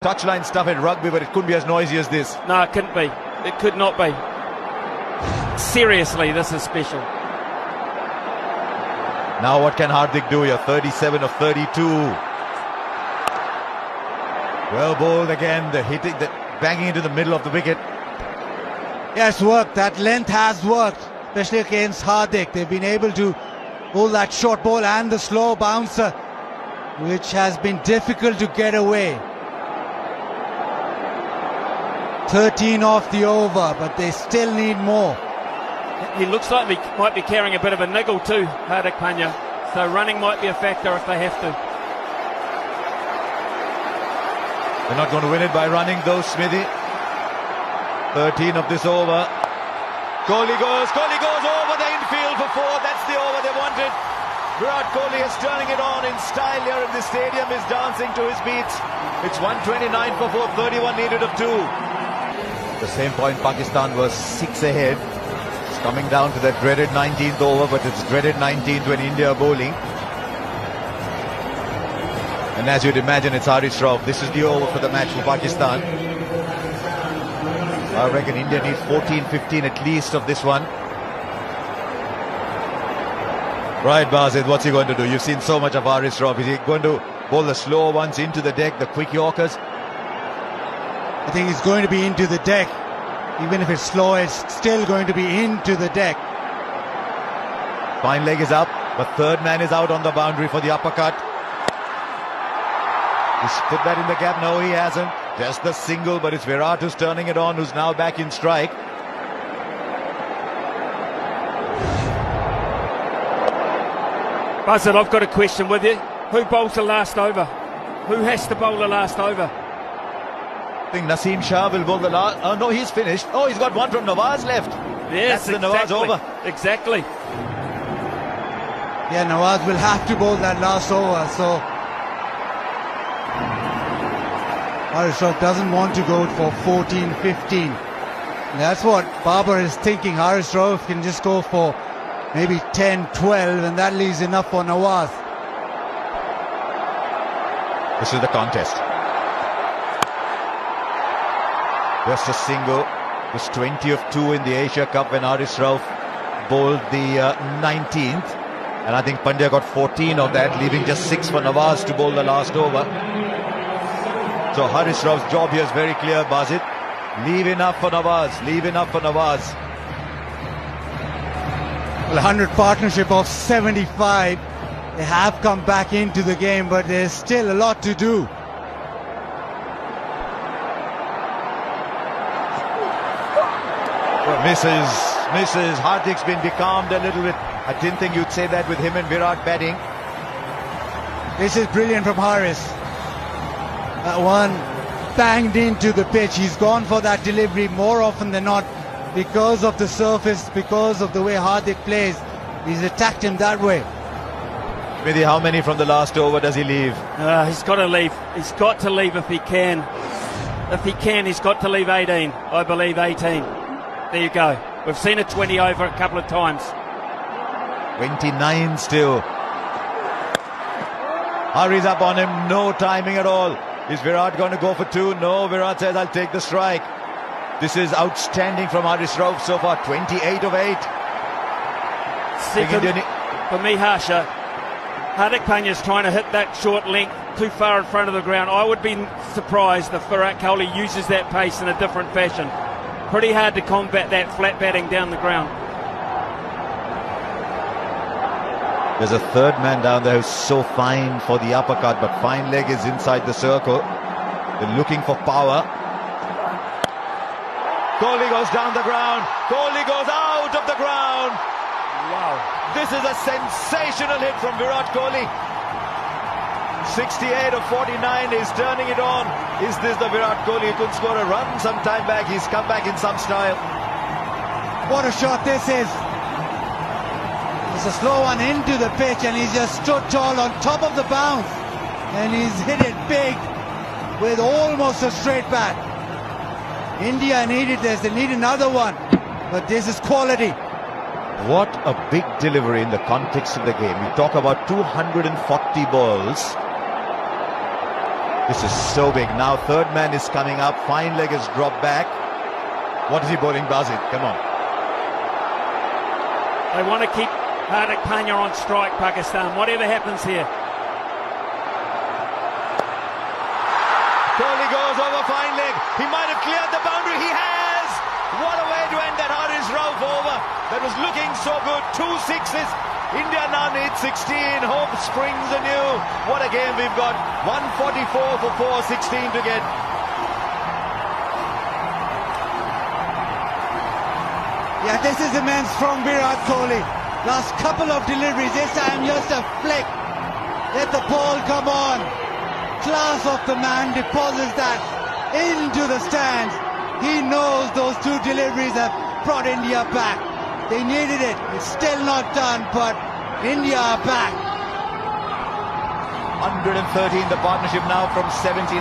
touchline stuff at rugby, but it couldn't be as noisy as this. No, it couldn't be. It could not be. Seriously, this is special. Now what can Hardik do here? 37 of 32. Well bowled again, the banging into the middle of the wicket. Yes, worked. That length has worked, especially against Hardik. They've been able to bowl that short ball and the slow bouncer, which has been difficult to get away. 13 off the over, but they still need more. He looks like he might be carrying a bit of a niggle too, Hardik Pandya. So running might be a factor if they have to. They're not going to win it by running though, Smithy. 13 of this over. Kohli goes over the infield for 4. That's the over they wanted. Virat Kohli is turning it on in style here in the stadium. Is dancing to his beats. It's 129 for 4, 31 needed of 2. At the same point, Pakistan was 6 ahead. It's coming down to that dreaded 19th over, but it's dreaded 19th when India are bowling. And as you'd imagine, it's Haris Rauf. This is the over for the match for Pakistan. I reckon India needs 14-15 at least of this one. Right, Basit, what's he going to do? You've seen so much of Haris Rauf. Is he going to bowl the slower ones into the deck, the quick Yorkers? I think he's going to be into the deck. Even if it's slow, it's still going to be into the deck. Fine leg is up, but third man is out on the boundary for the uppercut. He's put that in the gap. No, he hasn't. Just the single, but it's Virat who's turning it on, who's now back in strike. Buzzard, I've got a question with you. Who bowls the last over? Who has to bowl the last over? I think Naseem Shah will bowl the last. Oh no, he's finished. Oh, he's got one from Nawaz left. Yes, that's the Nawaz over. Exactly. Yeah, Nawaz will have to bowl that last over, so Haris Rauf doesn't want to go for 14-15. That's what Babar is thinking. Haris Rauf can just go for maybe 10-12, and that leaves enough for Nawaz. This is the contest. Just a single. It was 20 of 2 in the Asia Cup when Haris Rauf bowled the 19th. And I think Pandya got 14 of that, leaving just 6 for Nawaz to bowl the last over. So Haris Rauf's job here is very clear, Basit. Leave enough for Nawaz. Leave enough for Nawaz. Well, 100 partnership of 75. They have come back into the game, but there's still a lot to do. Well, Mrs. Hardik's been becalmed a little bit. I didn't think you'd say that with him and Virat batting. This is brilliant from Haris. That one banged into the pitch. He's gone for that delivery more often than not because of the surface, because of the way Hardik plays. He's attacked him that way. Smithy, how many from the last over does he leave? He's got to leave. He's got to leave if he can. If he can, he's got to leave 18. I believe 18. There you go. We've seen a 20 over a couple of times. 29 still. Hurries up on him. No timing at all. Is Virat going to go for 2? No, Virat says, I'll take the strike. This is outstanding from Haris Rauf so far. 28 of 8. Second, for me, Harsha, Hardik Pandya's trying to hit that short length too far in front of the ground. I would be surprised if Virat Kohli uses that pace in a different fashion. Pretty hard to combat that flat batting down the ground. There's a third man down there who's so fine for the uppercut, but fine leg is inside the circle. They're looking for power. Kohli goes down the ground. Kohli goes out of the ground. Wow. This is a sensational hit from Virat Kohli. 68 of 49 is turning it on. Is this the Virat Kohli who could score a run some time back? He's come back in some style. What a shot this is. It's a slow one into the pitch, and he's just stood tall on top of the bounce. And he's hit it big with almost a straight bat. India needed this. They need another one. But this is quality. What a big delivery in the context of the game. We talk about 240 balls. This is so big. Now third man is coming up. Fine leg has dropped back. What is he bowling? Basit, come on. They want to keep Hardik Pandya on strike, Pakistan, whatever happens here. Kohli goes over fine leg. He might have cleared the boundary. He has. What a way to end that Haris Rauf over. That was looking so good. 2 sixes. India now needs 16. Hope springs anew. What a game we've got. 144 for 4, 16 to get. Yeah, this is immense from Virat Kohli. Last couple of deliveries, this time just a flick. Let the ball come on. Class of the man, deposits that into the stands. He knows those 2 deliveries have brought India back. They needed it. It's still not done, but India are back. 113 the partnership now from 79.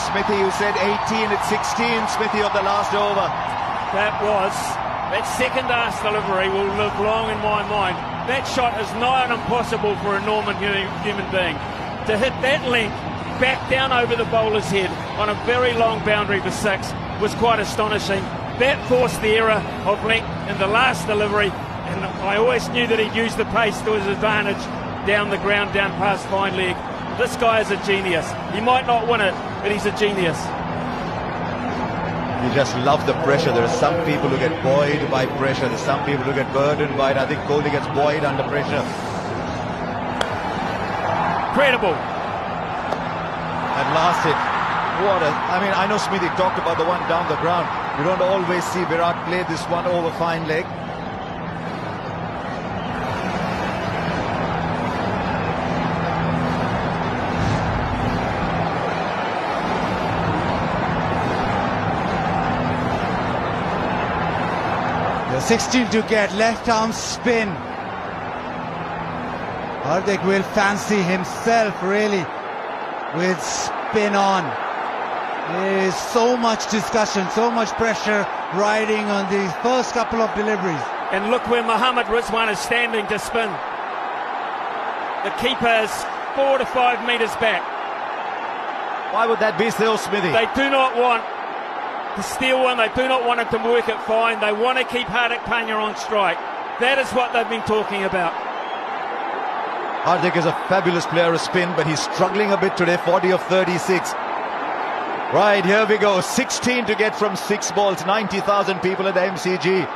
Smithy, you said 18, it's 16, Smithy, of the last over. That second ass delivery will live long in my mind. That shot is nigh on impossible for a normal human being. To hit that length back down over the bowler's head on a very long boundary for 6 was quite astonishing. That forced the error of length in the last delivery, and I always knew that he'd use the pace to his advantage down the ground, down past fine leg. This guy is a genius. He might not win it, but he's a genius. You just love the pressure. There are some people who get buoyed by pressure. There's some people who get burdened by it. I think Kohli gets buoyed under pressure. Incredible. And last hit. I know Smithy talked about the one down the ground. You don't always see Virat play this one over fine leg. The 16 to get, left arm spin. Hardik will fancy himself really with spin on. There is so much discussion, so much pressure riding on these first couple of deliveries. And look where Mohammad Rizwan is standing to spin. The keeper is 4 to 5 metres back. Why would that be still, Smithy? They do not want to steal one. They do not want it to work it fine. They want to keep Hardik Pandya on strike. That is what they've been talking about. Hardik is a fabulous player of spin, but he's struggling a bit today. 40 of 36. Right, here we go. 16 to get from 6 balls. 90,000 people at the MCG.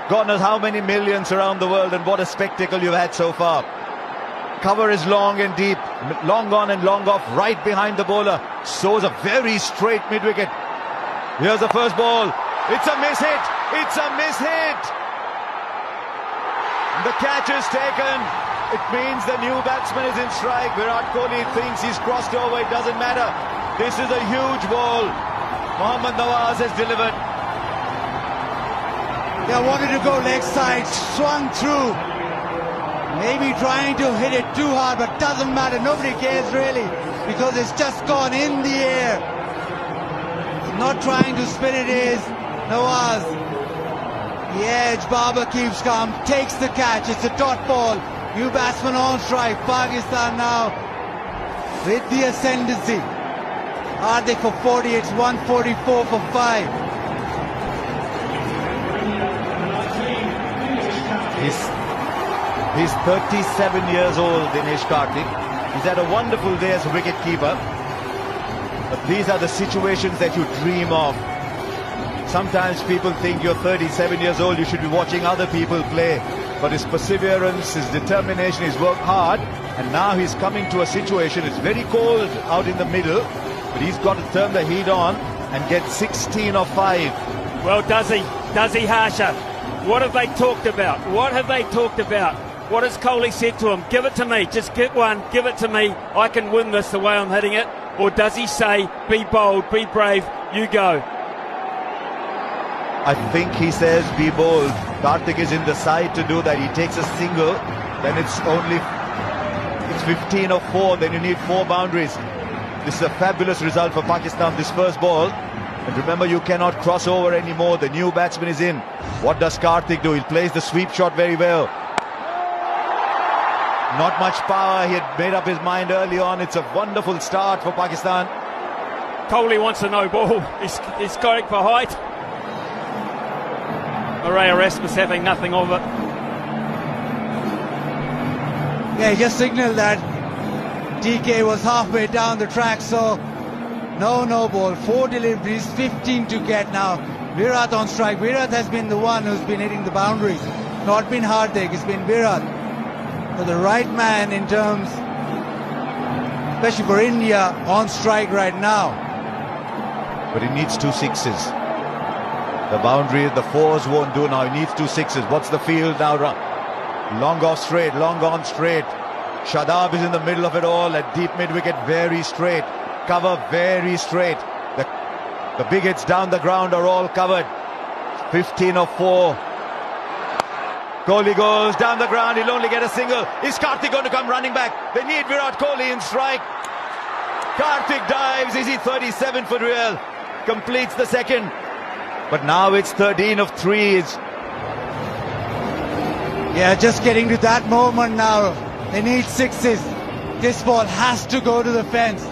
God knows how many millions around the world, and what a spectacle you've had so far. Cover is long and deep. Long on and long off. Right behind the bowler. Sows a very straight mid-wicket. Here's the first ball. It's a miss hit. It's a miss hit. The catch is taken. It means the new batsman is in strike. Virat Kohli thinks he's crossed over. It doesn't matter. This is a huge ball. Mohammad Nawaz has delivered. They wanted to go leg side, swung through. Maybe trying to hit it too hard, but doesn't matter. Nobody cares really, because it's just gone in the air. Not trying to spin it is Nawaz. The edge, Babar keeps calm, takes the catch. It's a dot ball. New batsman on strike. Pakistan now with the ascendancy. Hardik for 40, it's 144 for 5. He's 37 years old, Dinesh Karthik. He's had a wonderful day as a wicket-keeper. But these are the situations that you dream of. Sometimes people think you're 37 years old, you should be watching other people play. But his perseverance, his determination, he's worked hard. And now he's coming to a situation, it's very cold out in the middle. But he's got to turn the heat on and get 16 or 5. Well, does he? Does he, Harsha? What have they talked about? What have they talked about? What has Kohli said to him? Give it to me. Just get one. Give it to me. I can win this the way I'm hitting it. Or does he say, be bold, be brave, you go? I think he says, be bold. Karthik is in the side to do that. He takes a single. Then it's 15 or 4. Then you need 4 boundaries. This is a fabulous result for Pakistan, this first ball. And remember, you cannot cross over anymore. The new batsman is in. What does Karthik do? He plays the sweep shot very well. Not much power. He had made up his mind early on. It's a wonderful start for Pakistan. Kohli wants a no ball. He's going for height. Murray Erasmus having nothing of it. Yeah, he just signalled that DK was halfway down the track, so no ball. 4 deliveries, 15 to get now. Virat on strike. Virat has been the one who's been hitting the boundaries. Not been Hardik, it's been Virat. So the right man in terms, especially for India, on strike right now. But he needs 2 sixes. The boundary, the 4s won't do now. He needs 2 sixes. What's the field now? Long off straight, long on straight. Shadab is in the middle of it all. At deep mid-wicket, very straight. Cover very straight. The big hits down the ground are all covered. 15 of 4. Kohli goes down the ground. He'll only get a single. Is Karthik going to come running back? They need Virat Kohli in strike. Karthik dives. Is he 37 for real? Completes the second. But now it's 13 of 3s. Yeah, just getting to that moment now. They need 6s. This ball has to go to the fence.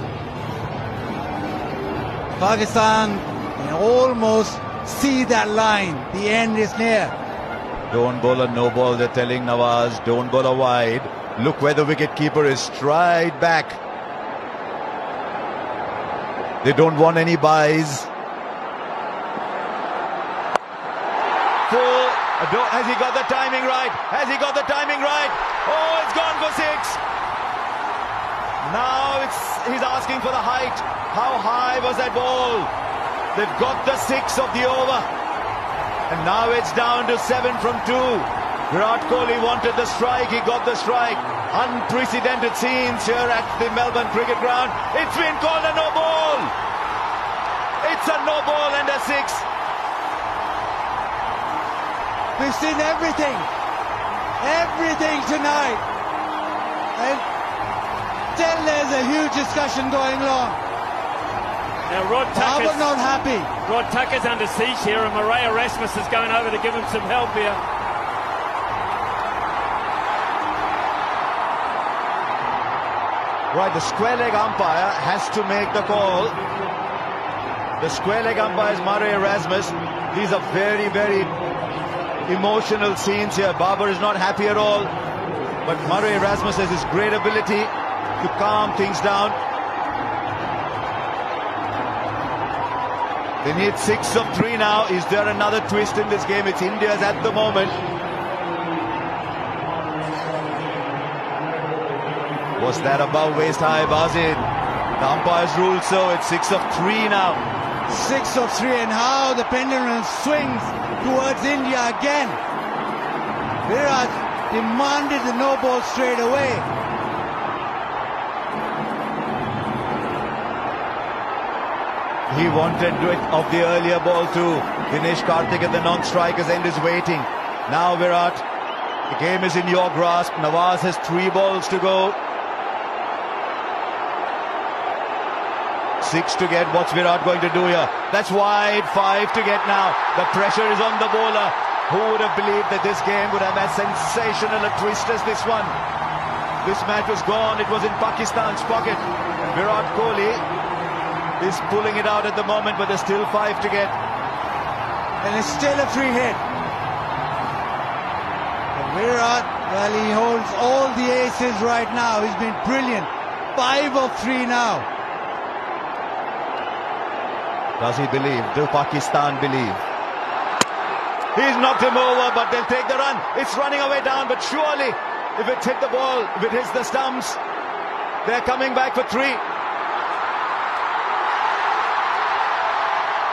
Pakistan can almost see that line. The end is near. Don't bowl a no ball, they're telling Nawaz. Don't bowl a wide. Look where the wicket-keeper is. Stride back. They don't want any buys. Full. Has he got the timing right? Has he got the timing right? Oh, it's gone for 6. Now he's asking for the height. How high was that ball? They've got the 6 of the over. And now it's down to 7 from 2. Virat Kohli wanted the strike. He got the strike. Unprecedented scenes here at the Melbourne Cricket Ground. It's been called a no ball. It's a no ball and a 6. We've seen everything tonight, and still there's a huge discussion going on. Now Rod I was Tucker's, not happy. Rod Tucker's under siege here, and Murray Erasmus is going over to give him some help here. Right, the square leg umpire has to make the call. The square leg umpire is Murray Erasmus. These are very, very emotional scenes here. Babar is not happy at all. But Murray Erasmus has his great ability to calm things down. They need 6 of 3 now. Is there another twist in this game? It's India's at the moment. Was that above waist high, Bazid? The umpires ruled so. It's 6 of 3 now. 6 of 3, and how the pendulum swings towards India again. Virat demanded the no ball straight away. He wanted it of the earlier ball too. Dinesh Karthik at the non-strikers end is waiting. Now Virat, the game is in your grasp. Nawaz has 3 balls to go. 6 to get. What's Virat going to do here? That's wide. 5 to get now. The pressure is on the bowler. Who would have believed that this game would have as sensational a twist as this one? This match was gone. It was in Pakistan's pocket. And Virat Kohli is pulling it out at the moment, but there's still 5 to get. And it's still a free hit. And Virat, well, he holds all the aces right now. He's been brilliant. 5 of 3 now. Does he believe? Do Pakistan believe? He's knocked him over, but they'll take the run. It's running away down, but surely if it hit the ball, if it hits the stumps, they're coming back for 3.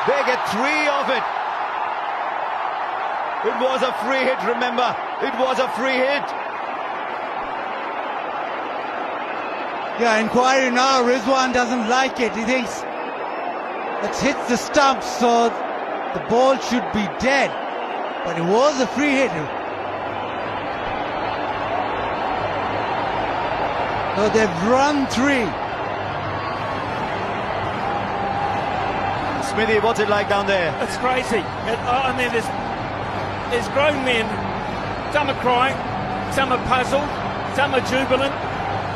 They get 3 of it. It was a free hit, remember. It was a free hit. Yeah, inquiry now. Rizwan doesn't like it. He thinks it hits the stumps, so the ball should be dead. But it was a free hit. So they've run 3. Smithy, what's it like down there? It's crazy. I mean, there's grown men. Some are crying, some are puzzled, Some are jubilant.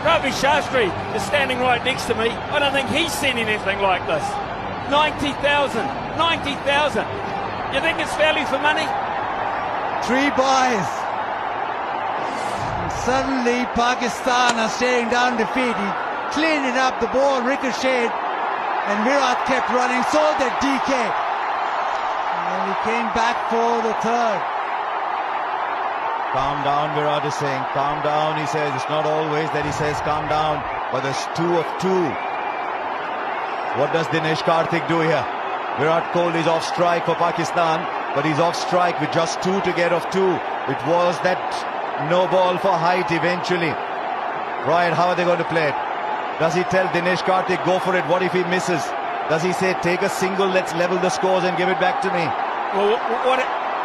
Ravi Shastri is standing right next to me. I don't think he's seen anything like this. 90,000. 90,000. You think it's value for money? 3 boys. And suddenly Pakistan are staring down defeat. He cleaned it up, the ball ricocheted, and Virat kept running, so did DK. And he came back for the third. Calm down, Virat is saying. Calm down, he says. It's not always that he says calm down, but there's 2 of 2. What does Dinesh Karthik do here? Virat Kohli is off strike for Pakistan, but he's off strike with just 2 to get off 2. It was that no ball for height eventually. Right, how are they going to play it? Does he tell Dinesh Karthik, go for it? What if he misses? Does he say, take a single, let's level the scores and give it back to me? Well,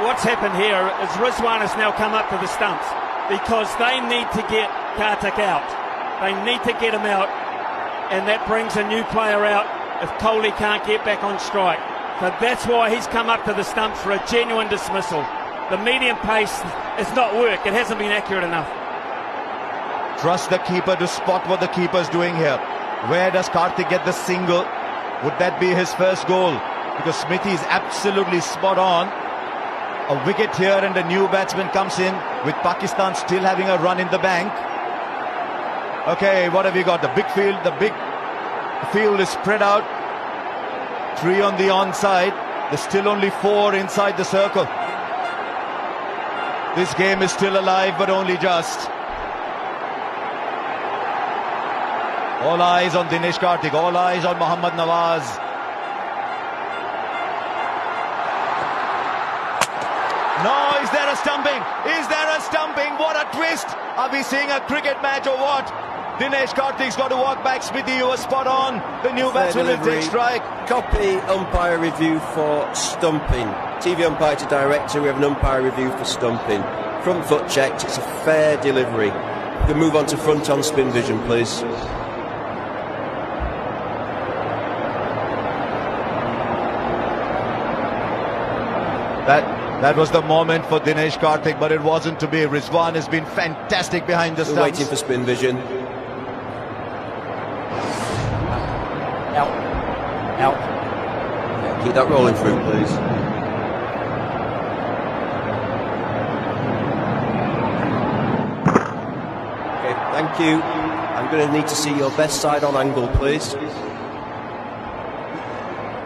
what's happened here is Rizwan has now come up to the stumps because they need to get Karthik out. They need to get him out, and that brings a new player out if Kohli can't get back on strike. So that's why he's come up to the stumps for a genuine dismissal. The medium pace has not worked. It hasn't been accurate enough. Trust the keeper to spot what the keeper's doing here. Where does Karthik get the single? Would that be his first goal? Because Smithy is absolutely spot on. A wicket here and a new batsman comes in with Pakistan still having a run in the bank. Okay, what have you got? The big field is spread out. 3 on the onside. There's still only 4 inside the circle. This game is still alive, but only just. All eyes on Dinesh Karthik, all eyes on Mohammad Nawaz. No, is there a stumping? Is there a stumping? What a twist! Are we seeing a cricket match or what? Dinesh Karthik's got to walk back. Smithy, you were spot on. The new batsman will take strike. Copy umpire review for stumping. TV umpire to director, we have an umpire review for stumping. Front foot checked, it's a fair delivery. We can move on to front on spin vision, please. That was the moment for Dinesh Karthik, but it wasn't to be. Rizwan has been fantastic behind the stumps. We're waiting for spin vision. Out. Yeah, keep that rolling through, please. Okay, thank you. I'm going to need to see your best side on angle, please.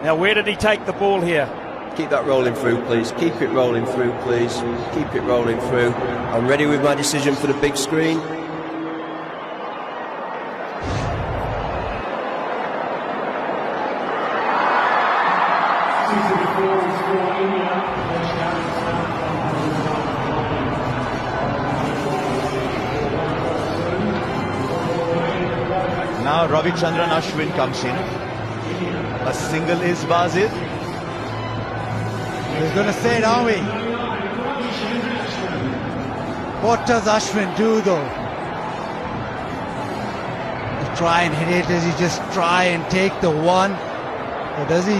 Now, where did he take the ball here? Keep that rolling through, please. Keep it rolling through, please. Keep it rolling through. I'm ready with my decision for the big screen. Now Ravichandran Ashwin comes in. A single is Bazid. We're going to say it, aren't we? What does Ashwin do, though? Does he try and hit it? Does he just try and take the one? Or does he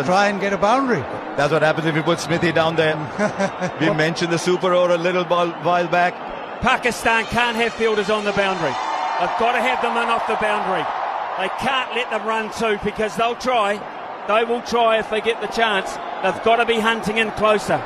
try and get a boundary? That's what happens if you put Smithy down there. We mentioned the super over a little while back. Pakistan can't have fielders on the boundary. They've got to have them in off the boundary. They can't let them run too, because they'll try. They will try if they get the chance. They've got to be hunting in closer.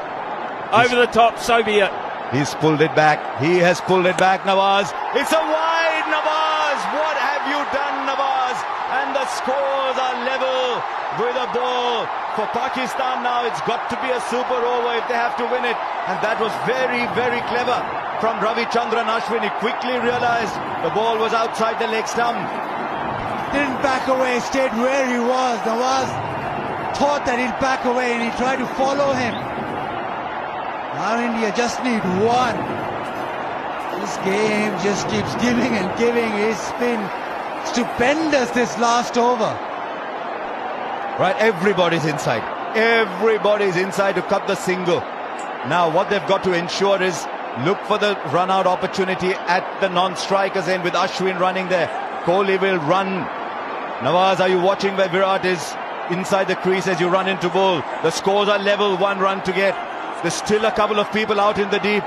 Over the top, so be it. He's pulled it back. He has pulled it back, Nawaz. It's a wide, Nawaz. What have you done, Nawaz? And the scores are level with a ball. For Pakistan now, it's got to be a super over if they have to win it. And that was very, very clever from Ravichandran Ashwin. He quickly realized the ball was outside the leg stump. Didn't back away, stayed where he was. Nawaz thought that he'd back away and he tried to follow him. Now India just need one. This game just keeps giving and giving. It's been stupendous this last over. Right, everybody's inside. Everybody's inside to cut the single. Now what they've got to ensure is look for the run-out opportunity at the non-strikers end with Ashwin running there. Kohli will run. Nawaz, are you watching where Virat is inside the crease as you run into bowl? The scores are level, 1 run to get. There's still a couple of people out in the deep.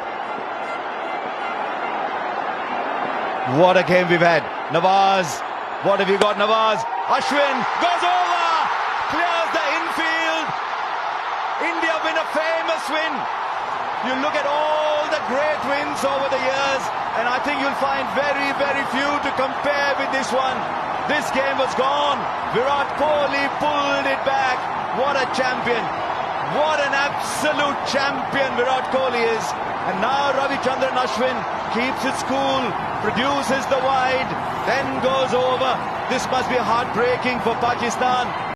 What a game we've had. Nawaz, what have you got, Nawaz? Ashwin goes over, clears the infield. India win a famous win. You look at all the great wins over the years, and I think you'll find very, very few to compare with this one. This game was gone. Virat Kohli pulled it back. What a champion. What an absolute champion Virat Kohli is. And now Ravichandran Ashwin keeps it cool, produces the wide, then goes over. This must be heartbreaking for Pakistan.